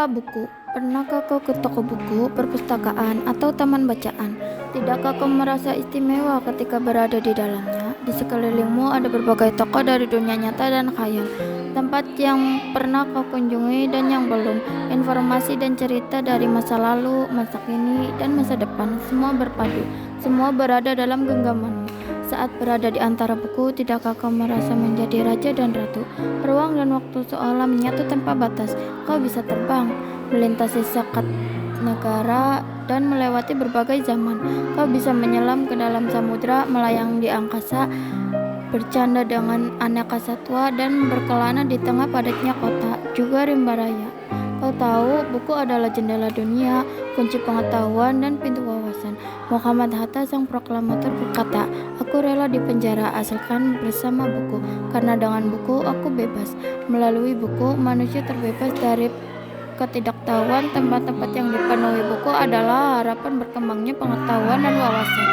Tanpa buku, pernahkah kau ke toko buku, perpustakaan, atau taman bacaan? Tidakkah kau merasa istimewa ketika berada di dalamnya? Di sekelilingmu ada berbagai toko dari dunia nyata dan khayal, tempat yang pernah kau kunjungi dan yang belum, informasi dan cerita dari masa lalu, masa kini, dan masa depan, semua berpadu, semua berada dalam genggamanmu. Saat berada di antara buku, tidakkah kau merasa menjadi raja dan ratu? Ruang dan waktu seolah menyatu tanpa batas. Kau bisa terbang, melintasi sekat negara, dan melewati berbagai zaman. Kau bisa menyelam ke dalam samudra, melayang di angkasa, bercanda dengan aneka satwa, dan berkelana di tengah padatnya kota, juga rimba raya. Kau tahu, buku adalah jendela dunia, kunci pengetahuan, dan pintu wawasan. Muhammad Hatta, sang proklamator, berkata, "Aku rela di penjara asalkan bersama buku, karena dengan buku aku bebas." Melalui buku, manusia terbebas dari ketidaktahuan. Tempat-tempat yang dipenuhi buku adalah harapan berkembangnya pengetahuan dan wawasan.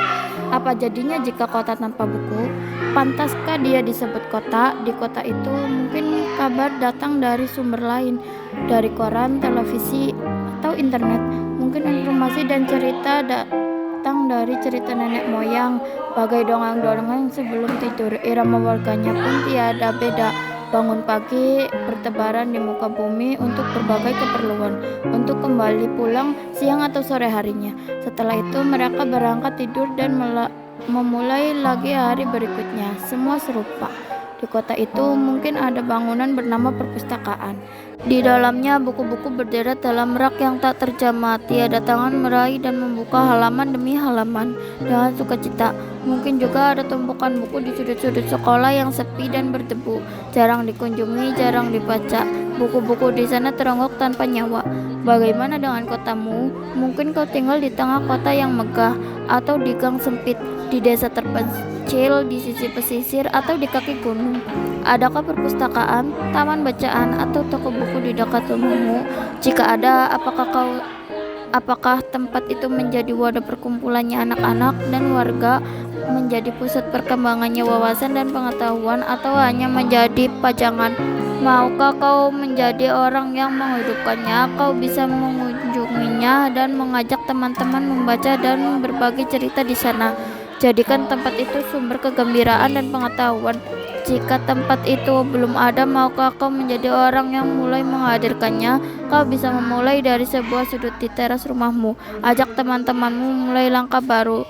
Apa jadinya jika kota tanpa buku? Pantaskah dia disebut kota? Di kota itu mungkin kabar datang dari sumber lain, dari koran, televisi, atau internet. Mungkin informasi dan cerita datang dari cerita nenek moyang, bagai dongeng-dongeng sebelum tidur. Irama warganya pun tiada beda. Bangun pagi, bertebaran di muka bumi untuk berbagai keperluan, untuk kembali pulang siang atau sore harinya. Setelah itu mereka berangkat tidur dan memulai lagi hari berikutnya. Semua serupa. Di kota itu mungkin ada bangunan bernama perpustakaan. Di dalamnya buku-buku berderet dalam rak yang tak terjamah. Tiada tangan meraih dan membuka halaman demi halaman dengan sukacita. Mungkin juga ada tumpukan buku di sudut-sudut sekolah yang sepi dan berdebu, jarang dikunjungi, jarang dibaca. Buku-buku di sana teronggok tanpa nyawa. Bagaimana dengan kotamu? Mungkin kau tinggal di tengah kota yang megah, atau di gang sempit, di desa terpencil, di sisi pesisir, atau di kaki gunung. Adakah perpustakaan, taman bacaan, atau toko buku di dekat rumahmu? Jika ada, apakah tempat itu menjadi wadah perkumpulannya anak-anak dan warga, menjadi pusat perkembangannya wawasan dan pengetahuan, atau hanya menjadi pajangan? Maukah kau menjadi orang yang menghidupkannya? Kau bisa mengunjunginya dan mengajak teman-teman membaca dan berbagi cerita di sana. Jadikan tempat itu sumber kegembiraan dan pengetahuan. Jika tempat itu belum ada, maukah kau menjadi orang yang mulai menghadirkannya? Kau bisa memulai dari sebuah sudut di teras rumahmu. Ajak teman-temanmu mulai langkah baru.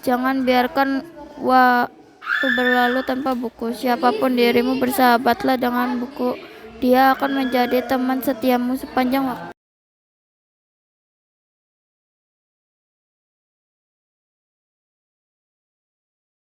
Jangan biarkan waktu berlalu tanpa buku. Siapapun dirimu, bersahabatlah dengan buku. Dia akan menjadi teman setiamu sepanjang waktu.